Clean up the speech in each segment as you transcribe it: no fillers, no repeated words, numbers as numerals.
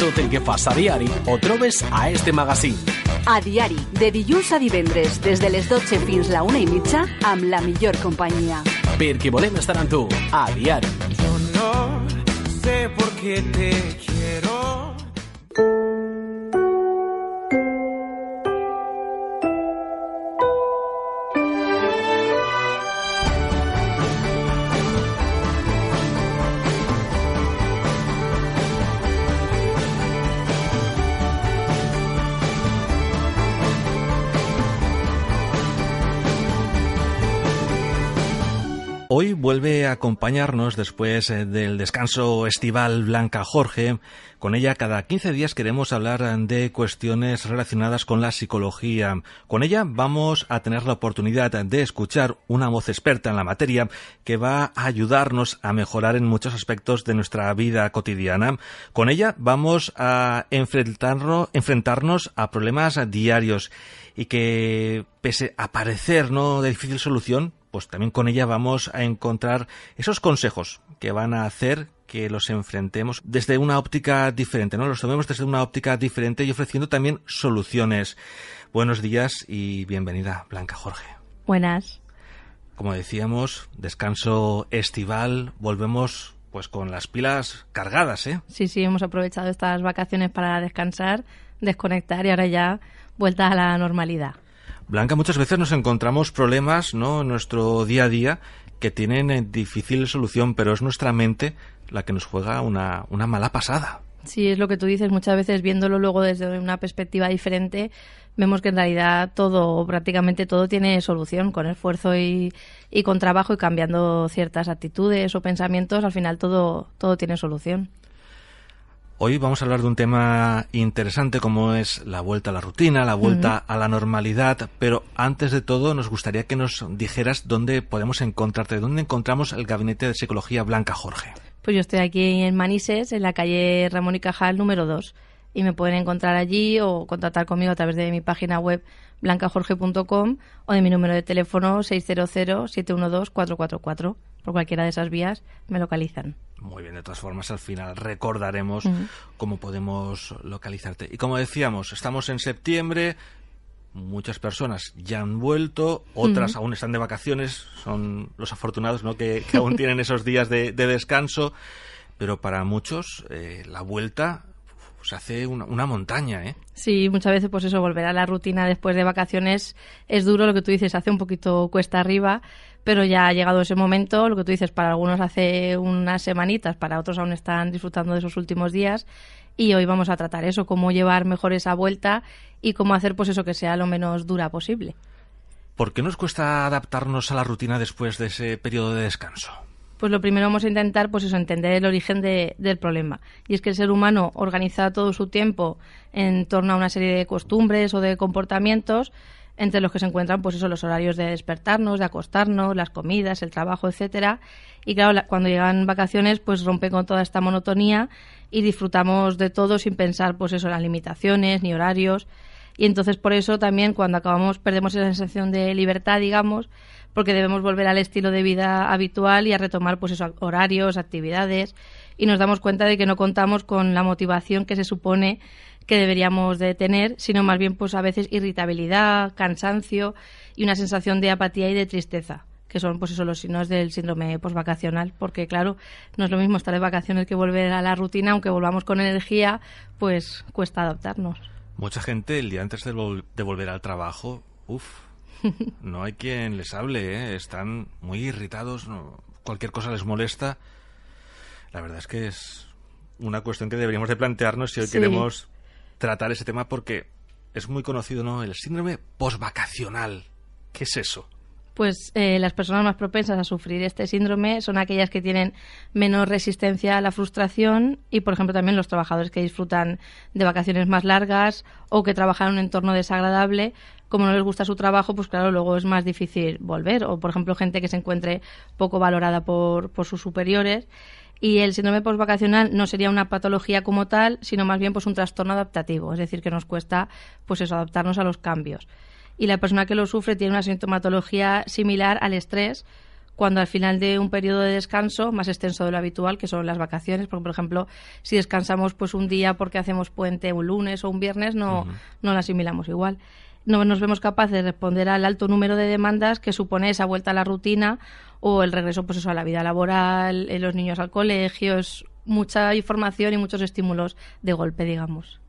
tot el que fas a diari ho trobes a este magazín. A diari, de dilluns a divendres, des de les 12 fins la 1:30, amb la millor companyia. Perquè volem estar amb tu, a diari. Yo no sé por qué te quiero. Hoy vuelve a acompañarnos después del descanso estival Blanca Jorge. Con ella cada 15 días queremos hablar de cuestiones relacionadas con la psicología. Con ella vamos a tener la oportunidad de escuchar una voz experta en la materia que va a ayudarnos a mejorar en muchos aspectos de nuestra vida cotidiana. Con ella vamos a enfrentarnos a problemas diarios y que, pese a parecer no de difícil solución, pues también con ella vamos a encontrar esos consejos que van a hacer que los enfrentemos desde una óptica diferente, ¿no? Los tomemos desde una óptica diferente y ofreciendo también soluciones. Buenos días y bienvenida, Blanca Jorge. Buenas. Como decíamos, descanso estival, volvemos pues con las pilas cargadas, ¿eh? Sí, hemos aprovechado estas vacaciones para descansar, desconectar y ahora ya vuelta a la normalidad. Blanca, muchas veces nos encontramos problemas, ¿no?, en nuestro día a día que tienen difícil solución, pero es nuestra mente la que nos juega una mala pasada. Sí, es lo que tú dices. Muchas veces, viéndolo luego desde una perspectiva diferente, vemos que en realidad todo, o prácticamente todo, tiene solución. Con esfuerzo y con trabajo y cambiando ciertas actitudes o pensamientos, al final todo tiene solución. Hoy vamos a hablar de un tema interesante como es la vuelta a la rutina, la vuelta a la normalidad, pero antes de todo nos gustaría que nos dijeras dónde podemos encontrarte, dónde encontramos el Gabinete de Psicología Blanca Jorge. Pues yo estoy aquí en Manises, en la calle Ramón y Cajal número 2, y me pueden encontrar allí o contactar conmigo a través de mi página web blancajorge.com o de mi número de teléfono 600-712-444. Por cualquiera de esas vías me localizan. Muy bien, de todas formas al final recordaremos cómo podemos localizarte. Y como decíamos, estamos en septiembre, muchas personas ya han vuelto, otras aún están de vacaciones, son los afortunados, ¿no?, que aún tienen esos días de descanso, pero para muchos la vuelta se hace una montaña, ¿eh? Sí, muchas veces pues eso, volver a la rutina después de vacaciones es duro, lo que tú dices, hace un poquito cuesta arriba, pero ya ha llegado ese momento, lo que tú dices, para algunos hace unas semanitas, para otros aún están disfrutando de esos últimos días, y hoy vamos a tratar eso, cómo llevar mejor esa vuelta y cómo hacer pues eso que sea lo menos dura posible. ¿Por qué nos cuesta adaptarnos a la rutina después de ese periodo de descanso? Pues lo primero vamos a intentar pues eso, entender el origen del problema. Y es que el ser humano organiza todo su tiempo en torno a una serie de costumbres o de comportamientos, entre los que se encuentran pues eso, los horarios de despertarnos, de acostarnos, las comidas, el trabajo, etcétera. Y claro, cuando llegan vacaciones pues rompen con toda esta monotonía y disfrutamos de todo sin pensar pues eso, en las limitaciones ni horarios. Y entonces por eso también cuando acabamos perdemos esa sensación de libertad, digamos, porque debemos volver al estilo de vida habitual y a retomar pues esos horarios, actividades, y nos damos cuenta de que no contamos con la motivación que se supone que deberíamos de tener, sino más bien pues a veces irritabilidad, cansancio y una sensación de apatía y de tristeza, que son pues eso los signos del síndrome posvacacional, porque claro, no es lo mismo estar de vacaciones que volver a la rutina, aunque volvamos con energía, pues cuesta adaptarnos. Mucha gente el día antes de volver al trabajo, no hay quien les hable, ¿eh? Están muy irritados, cualquier cosa les molesta. La verdad es que es una cuestión que deberíamos de plantearnos si hoy queremos tratar ese tema, porque es muy conocido, ¿no?, el síndrome posvacacional. ¿Qué es eso? Pues las personas más propensas a sufrir este síndrome son aquellas que tienen menos resistencia a la frustración y, por ejemplo, también los trabajadores que disfrutan de vacaciones más largas o que trabajan en un entorno desagradable. Como no les gusta su trabajo, pues claro, luego es más difícil volver. O, por ejemplo, gente que se encuentre poco valorada por sus superiores. Y el síndrome posvacacional no sería una patología como tal, sino más bien pues un trastorno adaptativo. Es decir, que nos cuesta pues eso, adaptarnos a los cambios. Y la persona que lo sufre tiene una sintomatología similar al estrés cuando al final de un periodo de descanso más extenso de lo habitual, que son las vacaciones, porque por ejemplo, si descansamos pues un día porque hacemos puente un lunes o un viernes, no lo asimilamos igual. No nos vemos capaces de responder al alto número de demandas que supone esa vuelta a la rutina o el regreso pues eso, a la vida laboral, los niños al colegio. Es mucha información y muchos estímulos de golpe, digamos.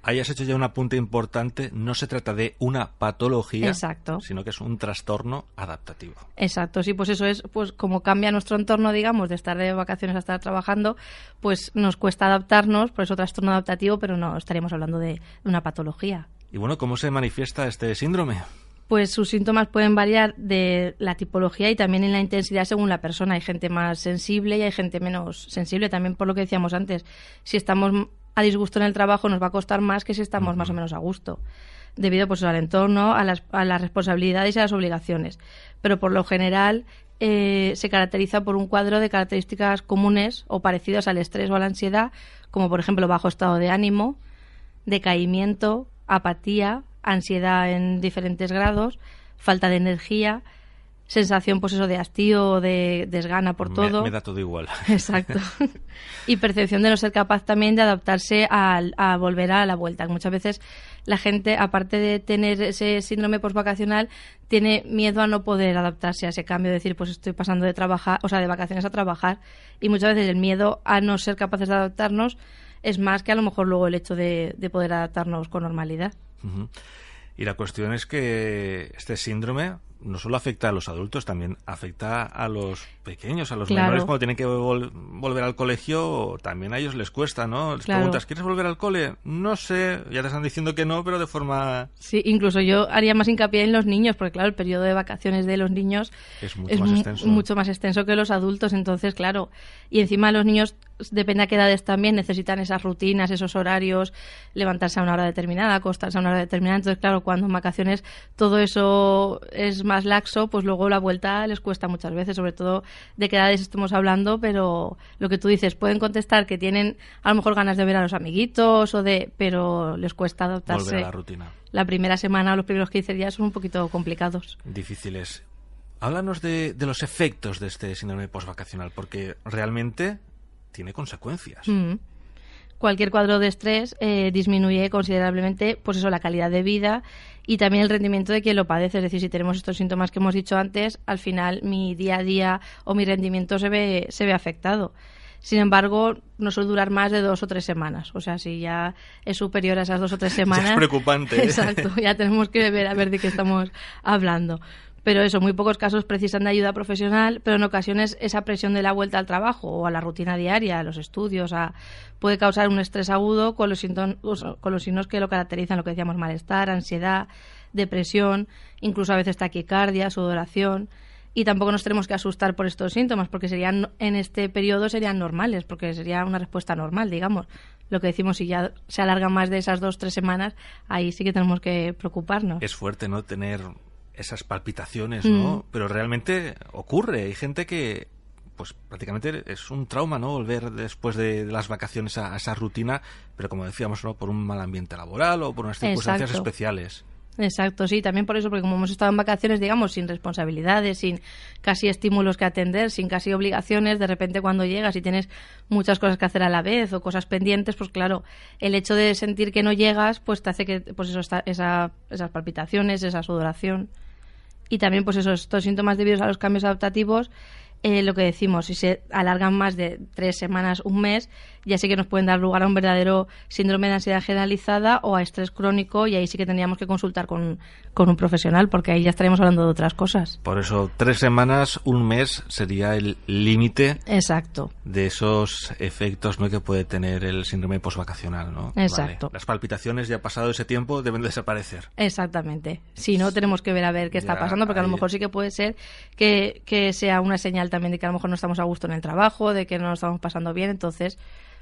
Ahí has hecho ya un apunte importante. No se trata de una patología, exacto, sino que es un trastorno adaptativo. Exacto, sí, pues eso es, pues como cambia nuestro entorno, digamos, de estar de vacaciones a estar trabajando, pues nos cuesta adaptarnos, por eso trastorno adaptativo, pero no estaríamos hablando de una patología. Y bueno, ¿cómo se manifiesta este síndrome? Pues sus síntomas pueden variar de la tipología y también en la intensidad según la persona. Hay gente más sensible y hay gente menos sensible, también por lo que decíamos antes. Si estamos a disgusto en el trabajo nos va a costar más que si estamos más o menos a gusto, debido pues al entorno, a las responsabilidades y a las obligaciones. Pero por lo general se caracteriza por un cuadro de características comunes o parecidas al estrés o a la ansiedad, como por ejemplo bajo estado de ánimo, decaimiento, apatía, ansiedad en diferentes grados, falta de energía, sensación pues eso de hastío o de desgana por todo. Me da todo igual. Exacto. Y percepción de no ser capaz también de adaptarse a volver a la vuelta. Muchas veces la gente, aparte de tener ese síndrome postvacacional, tiene miedo a no poder adaptarse a ese cambio, de decir, pues estoy pasando de trabajar, o sea, de vacaciones a trabajar, y muchas veces el miedo a no ser capaces de adaptarnos es más que a lo mejor luego el hecho de poder adaptarnos con normalidad. Uh-huh. Y la cuestión es que este síndrome no solo afecta a los adultos, también afecta a los pequeños, a los menores cuando tienen que volver al colegio, también a ellos les cuesta, ¿no? Les preguntas, ¿quieres volver al cole? No sé, ya te están diciendo que no, pero de forma... Sí, incluso yo haría más hincapié en los niños, porque claro, el periodo de vacaciones de los niños es mucho más extenso que los adultos, entonces claro, y encima los niños, depende a qué edades también, necesitan esas rutinas, esos horarios, levantarse a una hora determinada, acostarse a una hora determinada, entonces claro, cuando en vacaciones todo eso es más laxo, pues luego la vuelta les cuesta muchas veces, sobre todo de qué edades estamos hablando, pero lo que tú dices, pueden contestar que tienen a lo mejor ganas de ver a los amiguitos pero les cuesta adaptarse. Volver a la rutina. La primera semana o los primeros 15 días son un poquito complicados. Difíciles. Háblanos de los efectos de este síndrome postvacacional, porque realmente tiene consecuencias. Cualquier cuadro de estrés disminuye considerablemente pues eso, la calidad de vida y también el rendimiento de quien lo padece. Es decir, si tenemos estos síntomas que hemos dicho antes, al final mi día a día o mi rendimiento se ve afectado. Sin embargo, no suele durar más de 2 o 3 semanas. O sea, si ya es superior a esas 2 o 3 semanas... Ya es preocupante. Exacto, ya tenemos que ver a ver de qué estamos hablando. Pero eso, muy pocos casos precisan de ayuda profesional, pero en ocasiones esa presión de la vuelta al trabajo o a la rutina diaria, a los estudios, puede causar un estrés agudo con los signos que lo caracterizan, lo que decíamos, malestar, ansiedad, depresión, incluso a veces taquicardia, sudoración. Y tampoco nos tenemos que asustar por estos síntomas, porque en este periodo serían normales, porque sería una respuesta normal, digamos. Lo que decimos, si ya se alarga más de esas 2 o 3 semanas, ahí sí que tenemos que preocuparnos. Es fuerte, ¿no?, tener esas palpitaciones, ¿no? Pero realmente ocurre. Hay gente que, pues prácticamente es un trauma, ¿no?, volver después de las vacaciones a esa rutina, pero como decíamos, ¿no?, por un mal ambiente laboral o por unas circunstancias especiales. Exacto, sí, también por eso, porque como hemos estado en vacaciones, digamos, sin responsabilidades, sin casi estímulos que atender, sin casi obligaciones, de repente cuando llegas y tienes muchas cosas que hacer a la vez o cosas pendientes, pues claro, el hecho de sentir que no llegas, pues te hace que, pues eso, esas palpitaciones, esa sudoración. Y también, pues eso, estos síntomas debidos a los cambios adaptativos, lo que decimos, si se alargan más de 3 semanas, un mes, ya sí que nos pueden dar lugar a un verdadero síndrome de ansiedad generalizada o a estrés crónico, y ahí sí que tendríamos que consultar con un profesional, porque ahí ya estaríamos hablando de otras cosas. Por eso, 3 semanas, un mes sería el límite. Exacto. De esos efectos, ¿no?, que puede tener el síndrome postvacacional, ¿no? Exacto. Vale. Las palpitaciones, ya pasado ese tiempo, deben desaparecer. Exactamente. Si no, tenemos que ver a ver qué está pasando, porque a lo mejor sí que puede ser que sea una señal también de que a lo mejor no estamos a gusto en el trabajo, de que no nos estamos pasando bien, entonces,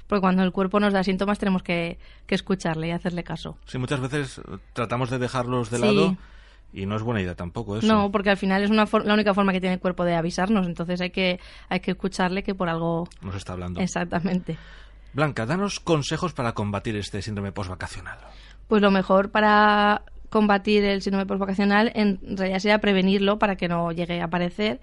porque cuando el cuerpo nos da síntomas tenemos que escucharle y hacerle caso. Sí, muchas veces tratamos de dejarlos de lado y no es buena idea tampoco eso. No, porque al final es la única forma que tiene el cuerpo de avisarnos, entonces hay que escucharle, que por algo nos está hablando. Exactamente. Blanca, danos consejos para combatir este síndrome postvacacional. Pues lo mejor para combatir el síndrome postvacacional en realidad sería prevenirlo para que no llegue a aparecer.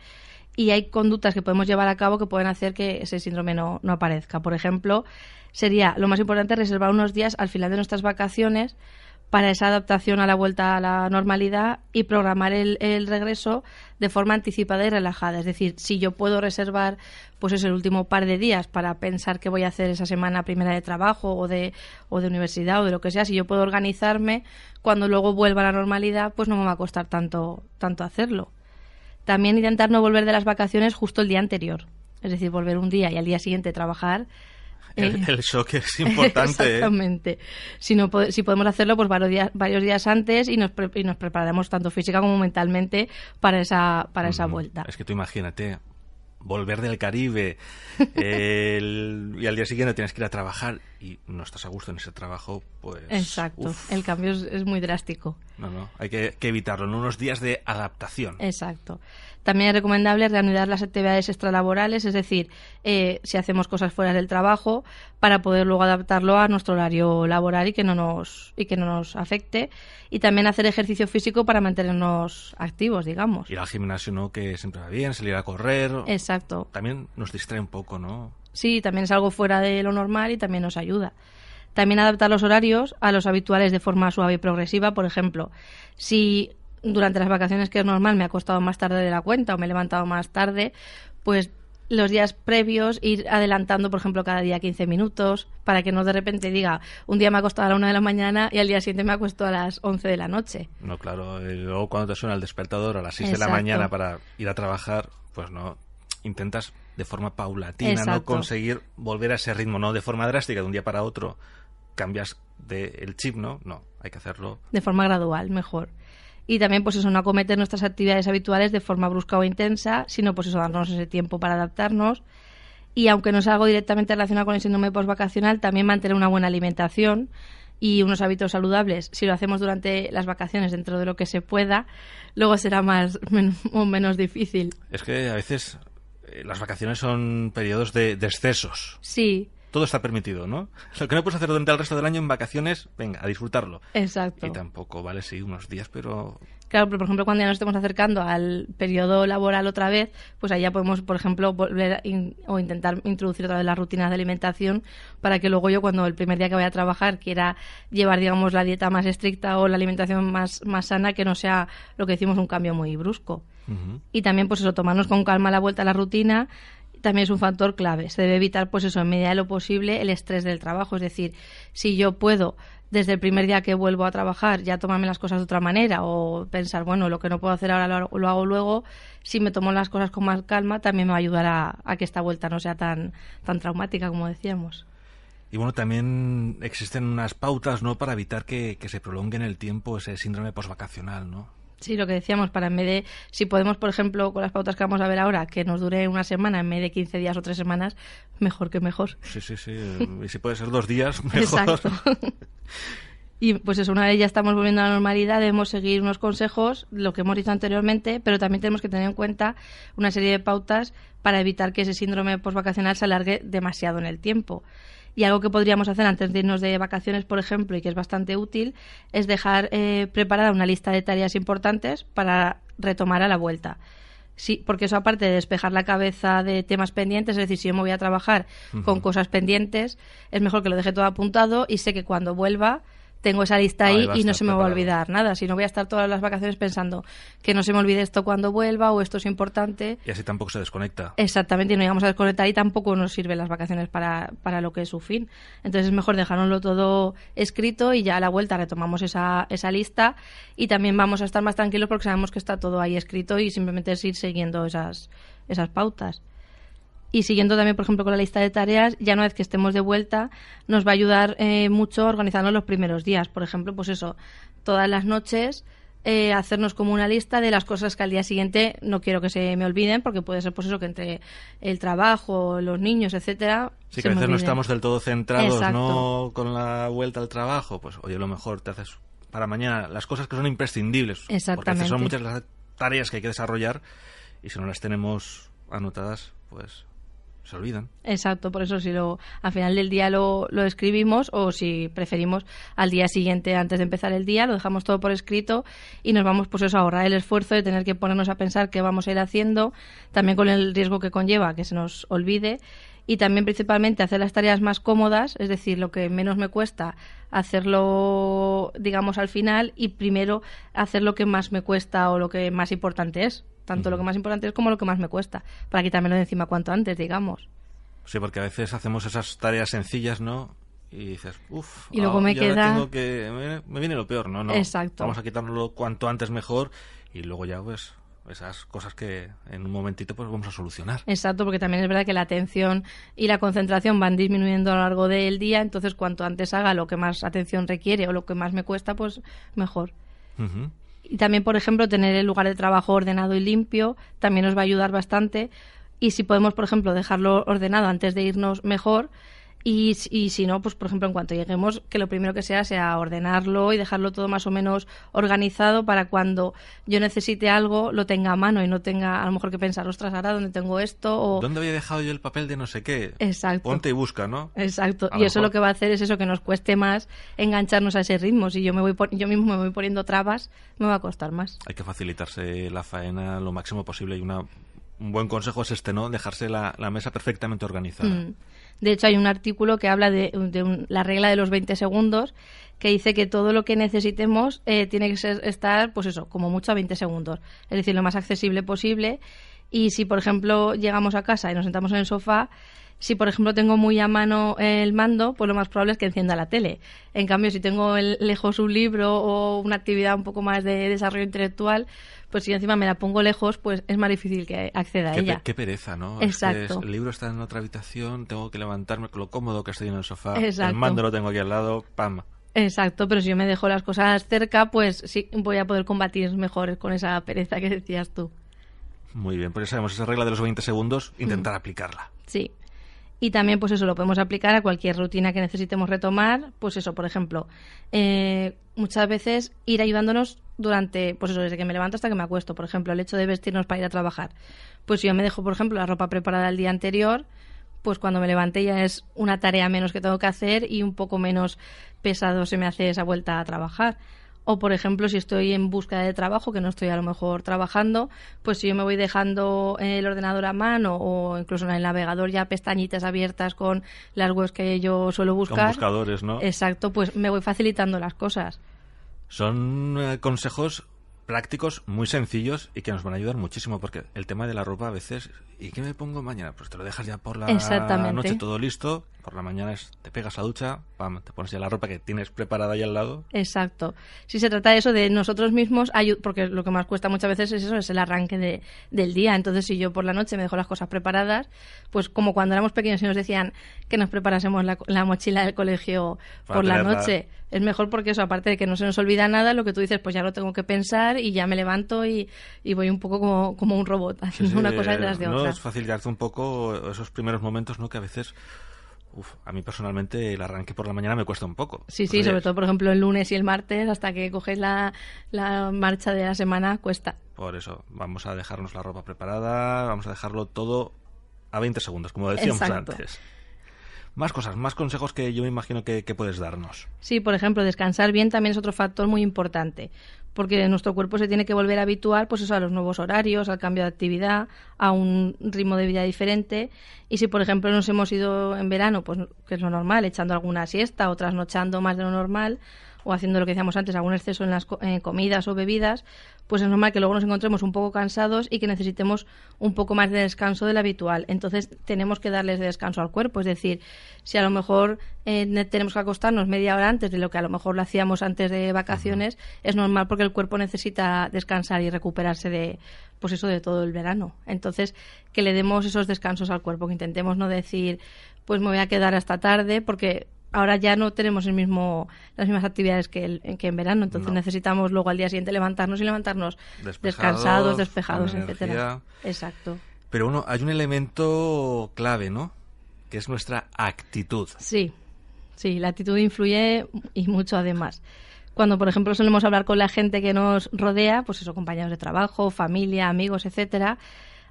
y hay conductas que podemos llevar a cabo que pueden hacer que ese síndrome no aparezca. Por ejemplo, sería lo más importante reservar unos días al final de nuestras vacaciones para esa adaptación a la vuelta a la normalidad y programar el regreso de forma anticipada y relajada. Es decir, si yo puedo reservar pues el último par de días para pensar qué voy a hacer esa semana primera de trabajo o de universidad o de lo que sea, si yo puedo organizarme, cuando luego vuelva a la normalidad, pues no me va a costar tanto hacerlo. También intentar no volver de las vacaciones justo el día anterior. Es decir, volver un día y al día siguiente trabajar. El shock es importante. Exactamente. Si podemos hacerlo pues varios días antes y nos prepararemos tanto física como mentalmente para esa vuelta. Es que tú imagínate, volver del Caribe y al día siguiente tienes que ir a trabajar y no estás a gusto en ese trabajo, pues... Exacto, el cambio es muy drástico. No, hay que evitarlo, en unos días de adaptación. Exacto. También es recomendable reanudar las actividades extralaborales, es decir, si hacemos cosas fuera del trabajo, para poder luego adaptarlo a nuestro horario laboral y que no nos afecte. Y también hacer ejercicio físico para mantenernos activos, digamos. Ir al gimnasio, ¿no? Que siempre va bien, salir a correr. Exacto. También nos distrae un poco, ¿no? Sí, también es algo fuera de lo normal y también nos ayuda. También adaptar los horarios a los habituales de forma suave y progresiva. Por ejemplo, si durante las vacaciones, que es normal, me ha acostado más tarde de la cuenta o me he levantado más tarde, pues los días previos ir adelantando, por ejemplo, cada día 15 minutos, para que no de repente diga, un día me ha acostado a la 1 de la mañana y al día siguiente me acuesto a las 11 de la noche. No, claro, y luego cuando te suena el despertador a las 6 Exacto. de la mañana para ir a trabajar, pues no, intentas de forma paulatina, Exacto. no conseguir volver a ese ritmo, no de forma drástica, de un día para otro cambias el chip, ¿no? No, hay que hacerlo de forma gradual, mejor. Y también, pues eso, no acometer nuestras actividades habituales de forma brusca o intensa, sino pues eso, darnos ese tiempo para adaptarnos. Y aunque no es algo directamente relacionado con el síndrome postvacacional, también mantener una buena alimentación y unos hábitos saludables. Si lo hacemos durante las vacaciones dentro de lo que se pueda, luego será menos difícil. Es que a veces las vacaciones son periodos de excesos. Sí. Todo está permitido, ¿no? Lo que no puedes hacer durante el resto del año en vacaciones, venga, a disfrutarlo. Exacto. Y tampoco, vale, sí, unos días, pero... Claro, pero por ejemplo, cuando ya nos estemos acercando al periodo laboral otra vez, pues ahí ya podemos, por ejemplo, volver o intentar introducir otra vez las rutinas de alimentación para que luego yo, cuando el primer día que vaya a trabajar, quiera llevar, digamos, la dieta más estricta o la alimentación más sana, que no sea lo que decimos un cambio muy brusco. Uh-huh. Y también, pues eso, tomarnos con calma la vuelta a la rutina también es un factor clave. Se debe evitar, pues eso, en medida de lo posible, el estrés del trabajo. Es decir, si yo puedo, desde el primer día que vuelvo a trabajar, ya tomarme las cosas de otra manera o pensar, bueno, lo que no puedo hacer ahora lo hago luego, si me tomo las cosas con más calma, también me va a ayudar a que esta vuelta no sea tan traumática, como decíamos. Y bueno, también existen unas pautas, ¿no?, para evitar que se prolongue en el tiempo ese síndrome postvacacional, ¿no? Sí, lo que decíamos, para en vez de, si podemos, por ejemplo, con las pautas que vamos a ver ahora, que nos dure una semana en vez de 15 días o 3 semanas, mejor que mejor. Sí. Y si puede ser 2 días, mejor. Exacto. Y pues eso, una vez ya estamos volviendo a la normalidad, debemos seguir unos consejos, lo que hemos dicho anteriormente, pero también tenemos que tener en cuenta una serie de pautas para evitar que ese síndrome postvacacional se alargue demasiado en el tiempo. Y algo que podríamos hacer antes de irnos de vacaciones, por ejemplo, y que es bastante útil, es dejar preparada una lista de tareas importantes para retomar a la vuelta. Sí, porque eso, aparte de despejar la cabeza de temas pendientes, es decir, si yo me voy a trabajar con cosas pendientes, es mejor que lo deje todo apuntado y sé que cuando vuelva tengo esa lista ahí y no se me va a olvidar nada. Si no, voy a estar todas las vacaciones pensando que no se me olvide esto cuando vuelva o esto es importante. Y así tampoco se desconecta. Exactamente, y no íbamos a desconectar y tampoco nos sirven las vacaciones para lo que es su fin. Entonces es mejor dejárnoslo todo escrito y ya a la vuelta retomamos esa lista y también vamos a estar más tranquilos porque sabemos que está todo ahí escrito y simplemente es ir siguiendo esas pautas. Y siguiendo también, por ejemplo, con la lista de tareas, ya una vez que estemos de vuelta, nos va a ayudar mucho a organizarnos los primeros días. Por ejemplo, pues eso, todas las noches hacernos como una lista de las cosas que al día siguiente no quiero que se me olviden, porque puede ser pues eso, que entre el trabajo, los niños, etcétera. Sí, que a veces no estamos del todo centrados. Exacto. ¿No?, con la vuelta al trabajo. Pues oye, lo mejor te haces para mañana las cosas que son imprescindibles. Exactamente. Porque a veces son muchas las tareas que hay que desarrollar y si no las tenemos anotadas, pues se olvidan. Exacto, por eso si al final del día lo escribimos, o si preferimos al día siguiente antes de empezar el día, lo dejamos todo por escrito y nos vamos pues eso, a ahorrar el esfuerzo de tener que ponernos a pensar qué vamos a ir haciendo, también con el riesgo que conlleva que se nos olvide, y también principalmente hacer las tareas más cómodas, es decir, lo que menos me cuesta hacerlo, digamos, al final, y primero hacer lo que más me cuesta o lo que más importante es. Tanto lo que más importante es como lo que más me cuesta, para quitármelo de encima cuanto antes, digamos. Sí, porque a veces hacemos esas tareas sencillas, ¿no? Y dices, uff, y luego me queda... tengo que... Me viene lo peor, ¿no? Exacto. Vamos a quitárnoslo cuanto antes mejor, y luego ya, pues, esas cosas que en un momentito pues vamos a solucionar. Exacto, porque también es verdad que la atención y la concentración van disminuyendo a lo largo del día, entonces cuanto antes haga lo que más atención requiere o lo que más me cuesta, pues mejor. Uh-huh. Y también, por ejemplo, tener el lugar de trabajo ordenado y limpio también nos va a ayudar bastante. Y si podemos, por ejemplo, dejarlo ordenado antes de irnos, mejor. Y si no, pues por ejemplo, en cuanto lleguemos, que lo primero que sea ordenarlo y dejarlo todo más o menos organizado para cuando yo necesite algo lo tenga a mano y no tenga a lo mejor que pensar, ostras, ahora ¿dónde tengo esto? O... ¿dónde había dejado yo el papel de no sé qué? Exacto. Ponte y busca, ¿no? Exacto. Y eso lo que va a hacer es eso, que nos cueste más engancharnos a ese ritmo. Si yo mismo me voy poniendo trabas, me va a costar más. Hay que facilitarse la faena lo máximo posible, y un buen consejo es ¿no? Dejarse la mesa perfectamente organizada. De hecho, hay un artículo que habla de la regla de los 20 segundos, que dice que todo lo que necesitemos tiene que estar, pues eso, como mucho a 20 segundos. Es decir, lo más accesible posible. Y si, por ejemplo, llegamos a casa y nos sentamos en el sofá, si, por ejemplo, tengo muy a mano el mando, pues lo más probable es que encienda la tele. En cambio, si tengo lejos un libro o una actividad un poco más de desarrollo intelectual, pues si encima me la pongo lejos, pues es más difícil que acceda a ella. Qué pereza, ¿no? Exacto. El libro está en otra habitación, tengo que levantarme con lo cómodo que estoy en el sofá. Exacto. El mando lo tengo aquí al lado, ¡pam! Exacto, pero si yo me dejo las cosas cerca, pues sí voy a poder combatir mejor con esa pereza que decías tú. Muy bien, pues ya sabemos esa regla de los 20 segundos, intentar aplicarla. Sí. Y también, pues eso, lo podemos aplicar a cualquier rutina que necesitemos retomar. Pues eso, por ejemplo, muchas veces ir ayudándonos durante, pues eso, desde que me levanto hasta que me acuesto. Por ejemplo, el hecho de vestirnos para ir a trabajar. Pues si yo me dejo, por ejemplo, la ropa preparada el día anterior, pues cuando me levante ya es una tarea menos que tengo que hacer y un poco menos pesado se me hace esa vuelta a trabajar. O, por ejemplo, si estoy en búsqueda de trabajo, que no estoy a lo mejor trabajando, pues si yo me voy dejando el ordenador a mano o incluso en el navegador ya pestañitas abiertas con las webs que yo suelo buscar. Con buscadores, ¿no? Exacto, pues me voy facilitando las cosas. Son consejos prácticos, muy sencillos y que nos van a ayudar muchísimo, porque el tema de la ropa a veces, ¿y qué me pongo mañana? Pues te lo dejas ya por la noche todo listo, por la mañana te pegas a ducha, pam, te pones ya la ropa que tienes preparada ahí al lado. Exacto. Si se trata de eso, de nosotros mismos, porque lo que más cuesta muchas veces es eso, es el arranque del día. Entonces, si yo por la noche me dejo las cosas preparadas, pues como cuando éramos pequeños y nos decían que nos preparásemos la mochila del colegio por la noche, es mejor porque eso, aparte de que no se nos olvida nada, lo que tú dices, pues ya lo tengo que pensar y ya me levanto y voy un poco como un robot, haciendo una cosa detrás de otra. No, es facilitarte un poco esos primeros momentos, ¿no? Que a veces, a mí personalmente el arranque por la mañana me cuesta un poco. Sí, sobre todo, por ejemplo, el lunes y el martes, hasta que coges la marcha de la semana, cuesta. Por eso, vamos a dejarnos la ropa preparada, vamos a dejarlo todo a 20 segundos, como decíamos antes. Más cosas, más consejos que yo me imagino que puedes darnos. Sí, por ejemplo, descansar bien también es otro factor muy importante, porque nuestro cuerpo se tiene que volver a habituar, pues eso, a los nuevos horarios, al cambio de actividad, a un ritmo de vida diferente. Y si, por ejemplo, nos hemos ido en verano, pues que es lo normal, echando alguna siesta o trasnochando más de lo normal, o haciendo lo que decíamos antes, algún exceso en las comidas o bebidas, pues es normal que luego nos encontremos un poco cansados y que necesitemos un poco más de descanso del habitual. Entonces tenemos que darles descanso al cuerpo, es decir, si a lo mejor tenemos que acostarnos media hora antes de lo que a lo mejor lo hacíamos antes de vacaciones, es normal porque el cuerpo necesita descansar y recuperarse de todo el verano. Entonces, que le demos esos descansos al cuerpo, que intentemos no decir, pues me voy a quedar hasta tarde, porque ahora ya no tenemos las mismas actividades que en verano, entonces necesitamos luego al día siguiente levantarnos descansados, despejados, etcétera. Exacto. Pero bueno, hay un elemento clave, ¿no? Que es nuestra actitud. Sí, la actitud influye y mucho además. Cuando, por ejemplo, solemos hablar con la gente que nos rodea, pues eso, compañeros de trabajo, familia, amigos, etcétera,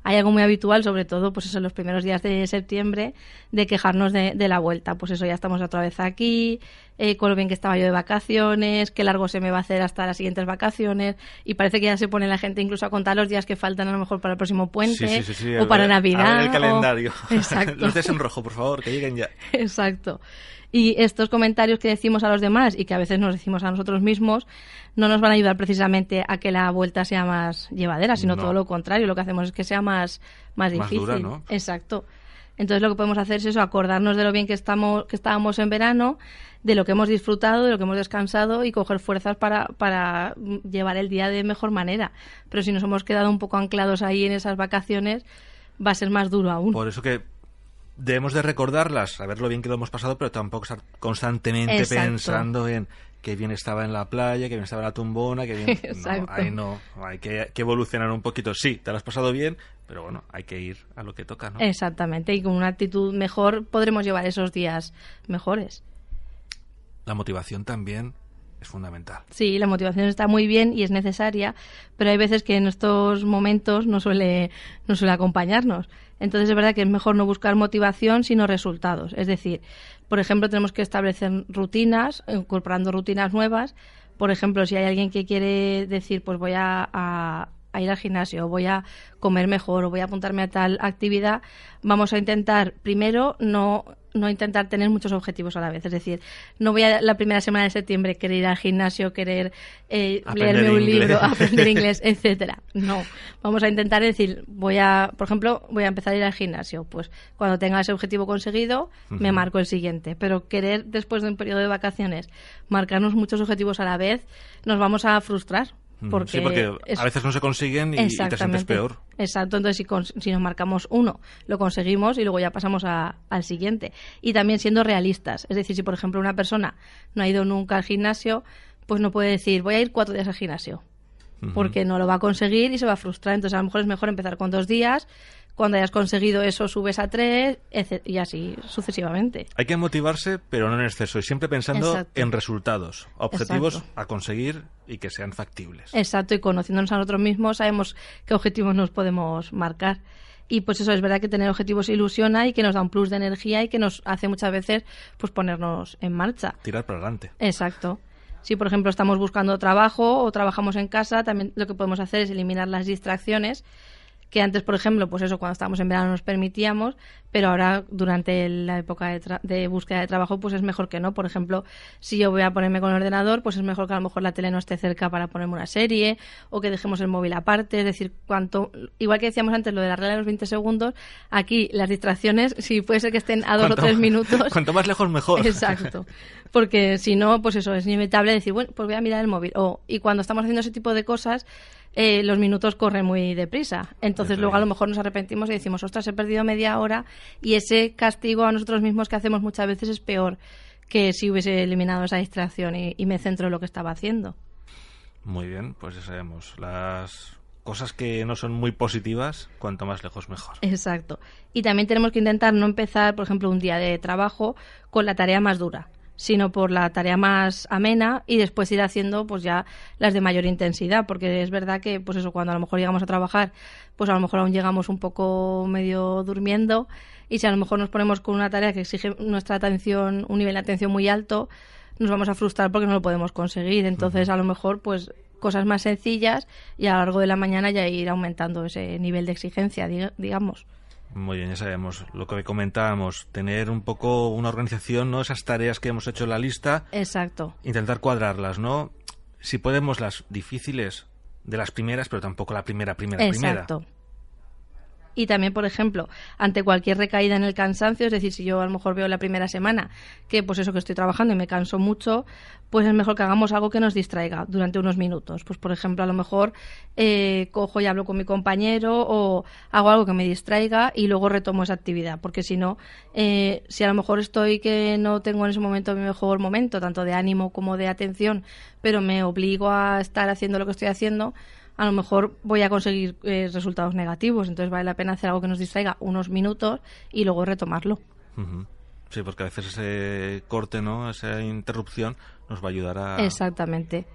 hay algo muy habitual, sobre todo pues eso, en los primeros días de septiembre, de quejarnos de la vuelta. Pues eso, ya estamos otra vez aquí, con lo bien que estaba yo de vacaciones, qué largo se me va a hacer hasta las siguientes vacaciones, y parece que ya se pone la gente incluso a contar los días que faltan a lo mejor para el próximo puente, sí, o para Navidad. A ver el calendario. Exacto. Los des en rojo, por favor, que lleguen ya. Exacto. Y estos comentarios que decimos a los demás y que a veces nos decimos a nosotros mismos no nos van a ayudar precisamente a que la vuelta sea más llevadera, sino todo lo contrario. Lo que hacemos es que sea más difícil. Dura, ¿no? Exacto. Entonces lo que podemos hacer es eso, acordarnos de lo bien que estábamos en verano, de lo que hemos disfrutado, de lo que hemos descansado y coger fuerzas para llevar el día de mejor manera. Pero si nos hemos quedado un poco anclados ahí en esas vacaciones, va a ser más duro aún. Por eso que debemos de recordarlas, saber lo bien que lo hemos pasado, pero tampoco estar constantemente pensando en qué bien estaba en la playa, qué bien estaba en la tumbona, qué bien... Exacto. No, ahí no, hay que evolucionar un poquito. Sí, te lo has pasado bien, pero bueno, hay que ir a lo que toca, ¿no? Exactamente, y con una actitud mejor podremos llevar esos días mejores. La motivación también es fundamental. Sí, la motivación está muy bien y es necesaria, pero hay veces que en estos momentos no suele acompañarnos. Entonces es verdad que es mejor no buscar motivación, sino resultados. Es decir, por ejemplo, tenemos que establecer rutinas, incorporando rutinas nuevas. Por ejemplo, si hay alguien que quiere decir, pues voy a ir al gimnasio, o voy a comer mejor, o voy a apuntarme a tal actividad, vamos a intentar primero no intentar tener muchos objetivos a la vez. Es decir, no voy a la primera semana de septiembre querer ir al gimnasio, querer leerme un libro, aprender inglés, etcétera. No, vamos a intentar decir, por ejemplo, voy a empezar a ir al gimnasio. Pues cuando tenga ese objetivo conseguido, me marco el siguiente. Pero querer, después de un periodo de vacaciones, marcarnos muchos objetivos a la vez, nos vamos a frustrar. Porque a veces no se consiguen y te sientes peor. Exacto, entonces si nos marcamos uno, lo conseguimos y luego ya pasamos al siguiente. Y también siendo realistas, es decir, si por ejemplo una persona no ha ido nunca al gimnasio, pues no puede decir voy a ir 4 días al gimnasio, porque no lo va a conseguir y se va a frustrar. Entonces a lo mejor es mejor empezar con 2 días. Cuando hayas conseguido eso, subes a 3, y así sucesivamente. Hay que motivarse, pero no en exceso, y siempre pensando en resultados, objetivos a conseguir y que sean factibles. Exacto, y conociéndonos a nosotros mismos sabemos qué objetivos nos podemos marcar. Y pues eso, es verdad que tener objetivos ilusiona y que nos da un plus de energía y que nos hace muchas veces pues ponernos en marcha. Tirar para adelante. Exacto. Si, por ejemplo, estamos buscando trabajo o trabajamos en casa, también lo que podemos hacer es eliminar las distracciones que antes, por ejemplo, pues eso, cuando estábamos en verano nos permitíamos, pero ahora durante la época de búsqueda de trabajo pues es mejor que no. Por ejemplo, si yo voy a ponerme con el ordenador, pues es mejor que a lo mejor la tele no esté cerca para ponerme una serie o que dejemos el móvil aparte. Es decir, igual que decíamos antes lo de la regla de los 20 segundos, aquí las distracciones, si puede ser que estén a 2 o 3 minutos... Cuanto más lejos mejor. Exacto, porque si no, pues eso, es inevitable decir, bueno, pues voy a mirar el móvil. Y cuando estamos haciendo ese tipo de cosas, los minutos corren muy deprisa. Entonces luego a lo mejor nos arrepentimos y decimos, ostras, he perdido media hora, y ese castigo a nosotros mismos que hacemos muchas veces es peor que si hubiese eliminado esa distracción y me centro en lo que estaba haciendo. Muy bien, pues ya sabemos, las cosas que no son muy positivas, cuanto más lejos mejor. Exacto. Y también tenemos que intentar no empezar, por ejemplo, un día de trabajo con la tarea más dura, sino por la tarea más amena y después ir haciendo pues ya las de mayor intensidad, porque es verdad que pues eso, cuando a lo mejor llegamos a trabajar, pues a lo mejor aún llegamos un poco medio durmiendo, y si a lo mejor nos ponemos con una tarea que exige nuestra atención, un nivel de atención muy alto, nos vamos a frustrar porque no lo podemos conseguir. Entonces a lo mejor pues cosas más sencillas y a lo largo de la mañana ya ir aumentando ese nivel de exigencia, digamos. Muy bien, ya sabemos lo que comentábamos, tener un poco una organización, ¿no? Esas tareas que hemos hecho en la lista. Exacto. Intentar cuadrarlas, ¿no? Si podemos las difíciles de las primeras, pero tampoco la primera. Exacto. Y también, por ejemplo, ante cualquier recaída en el cansancio, es decir, si yo a lo mejor veo la primera semana que pues eso, que estoy trabajando y me canso mucho, pues es mejor que hagamos algo que nos distraiga durante unos minutos. Pues por ejemplo, a lo mejor cojo y hablo con mi compañero o hago algo que me distraiga y luego retomo esa actividad, porque si no, si a lo mejor estoy que no tengo en ese momento mi mejor momento, tanto de ánimo como de atención, pero me obligo a estar haciendo lo que estoy haciendo, a lo mejor voy a conseguir resultados negativos. Entonces vale la pena hacer algo que nos distraiga unos minutos y luego retomarlo. Uh-huh. Sí, porque a veces ese corte, ¿no? Esa interrupción nos va a ayudar a... Exactamente.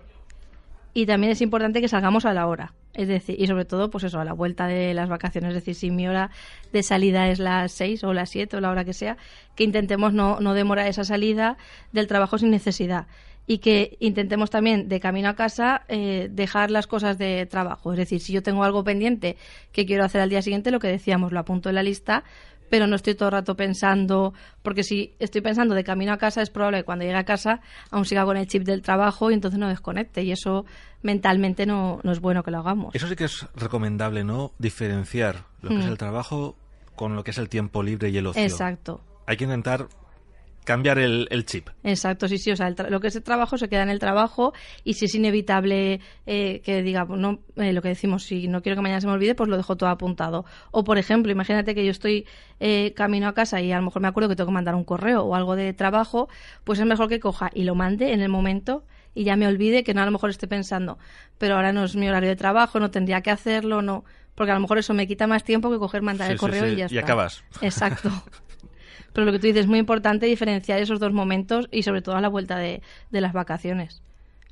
Y también es importante que salgamos a la hora. Es decir, y sobre todo, pues eso, a la vuelta de las vacaciones, es decir, si mi hora de salida es las 6 o las 7 o la hora que sea, que intentemos no demorar esa salida del trabajo sin necesidad. Y que intentemos también, de camino a casa, dejar las cosas de trabajo. Es decir, si yo tengo algo pendiente que quiero hacer al día siguiente, lo que decíamos, lo apunto en la lista, pero no estoy todo el rato pensando, porque si estoy pensando de camino a casa, es probable que cuando llegue a casa aún siga con el chip del trabajo y entonces no desconecte, y eso mentalmente no es bueno que lo hagamos. Eso sí que es recomendable, ¿no? Diferenciar lo que es el trabajo con lo que es el tiempo libre y el ocio. Exacto. Hay que intentar cambiar el chip. Exacto, sí, o sea, lo que es el trabajo se queda en el trabajo, y si es inevitable que diga, pues no, lo que decimos, si no quiero que mañana se me olvide, pues lo dejo todo apuntado. O, por ejemplo, imagínate que yo estoy camino a casa y a lo mejor me acuerdo que tengo que mandar un correo o algo de trabajo, pues es mejor que coja y lo mande en el momento y ya me olvide, que no a lo mejor esté pensando, pero ahora no es mi horario de trabajo, no tendría que hacerlo, no, porque a lo mejor eso me quita más tiempo que coger, mandar el correo y ya está. Y acabas. Exacto. Pero lo que tú dices es muy importante, diferenciar esos dos momentos, y sobre todo a la vuelta de las vacaciones,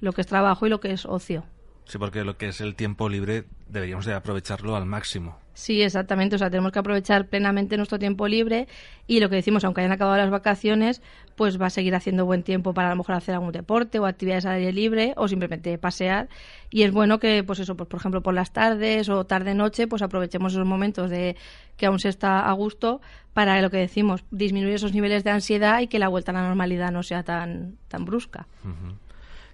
lo que es trabajo y lo que es ocio. Sí, porque lo que es el tiempo libre deberíamos de aprovecharlo al máximo. Sí, exactamente. O sea, tenemos que aprovechar plenamente nuestro tiempo libre, y lo que decimos, aunque hayan acabado las vacaciones, pues va a seguir haciendo buen tiempo para a lo mejor hacer algún deporte o actividades al aire libre o simplemente pasear. Y es bueno que, pues eso, pues por ejemplo, por las tardes o tarde-noche, pues aprovechemos esos momentos de que aún se está a gusto para, lo que decimos, disminuir esos niveles de ansiedad y que la vuelta a la normalidad no sea tan brusca. Uh-huh.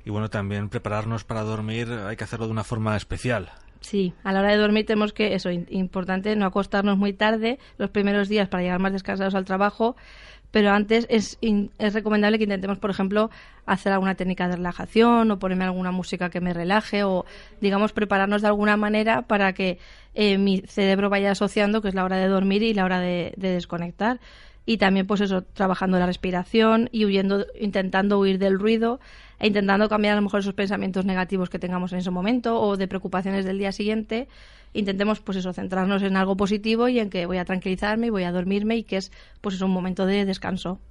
Y bueno, también prepararnos para dormir hay que hacerlo de una forma especial. Sí, a la hora de dormir tenemos que, eso, importante, no acostarnos muy tarde los primeros días para llegar más descansados al trabajo, pero antes es recomendable que intentemos, por ejemplo, hacer alguna técnica de relajación o ponerme alguna música que me relaje, o, digamos, prepararnos de alguna manera para que mi cerebro vaya asociando que es la hora de dormir y la hora de desconectar. Y también, pues eso, trabajando la respiración y intentando huir del ruido, e intentando cambiar a lo mejor esos pensamientos negativos que tengamos en ese momento o de preocupaciones del día siguiente. Intentemos, pues eso, centrarnos en algo positivo y en que voy a tranquilizarme y voy a dormirme, y que es, pues eso, un momento de descanso.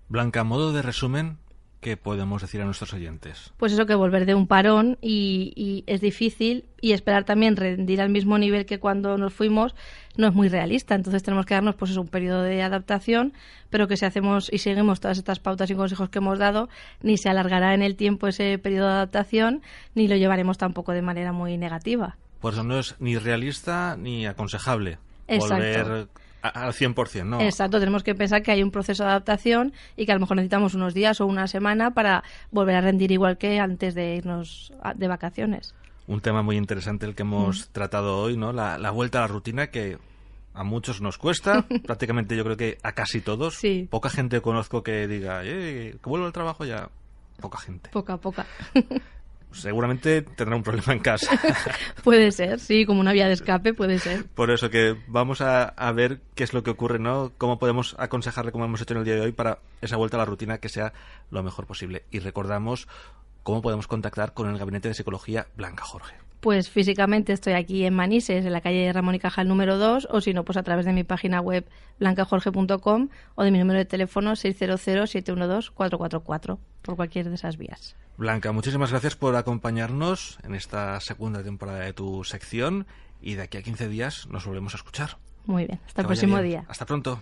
Blanca, a modo de resumen, ¿qué podemos decir a nuestros oyentes? Pues eso, que volver de un parón y es difícil, y esperar también rendir al mismo nivel que cuando nos fuimos no es muy realista. Entonces tenemos que darnos, pues eso, un periodo de adaptación, pero que si hacemos y seguimos todas estas pautas y consejos que hemos dado, ni se alargará en el tiempo ese periodo de adaptación, ni lo llevaremos tampoco de manera muy negativa. Por eso no es ni realista ni aconsejable. Exacto. Volver al 100%, ¿no? Exacto, tenemos que pensar que hay un proceso de adaptación y que a lo mejor necesitamos unos días o una semana para volver a rendir igual que antes de irnos de vacaciones. Un tema muy interesante el que hemos tratado hoy, ¿no? La vuelta a la rutina, que a muchos nos cuesta, prácticamente yo creo que a casi todos. Sí. Poca gente conozco que diga, que vuelvo al trabajo ya. Poca gente. Poca. Seguramente tendrá un problema en casa. Puede ser, sí, como una vía de escape puede ser. Por eso que vamos a ver qué es lo que ocurre, ¿no? Cómo podemos aconsejarle, como hemos hecho en el día de hoy, para esa vuelta a la rutina que sea lo mejor posible. Y recordamos cómo podemos contactar con el Gabinete de Psicología Blanca Jorge. Pues físicamente estoy aquí en Manises, en la calle Ramón y Cajal número 2, o si no, pues a través de mi página web blancajorge.com o de mi número de teléfono 600-712-444, por cualquier de esas vías. Blanca, muchísimas gracias por acompañarnos en esta segunda temporada de tu sección, y de aquí a 15 días nos volvemos a escuchar. Muy bien, hasta el próximo día. Hasta pronto.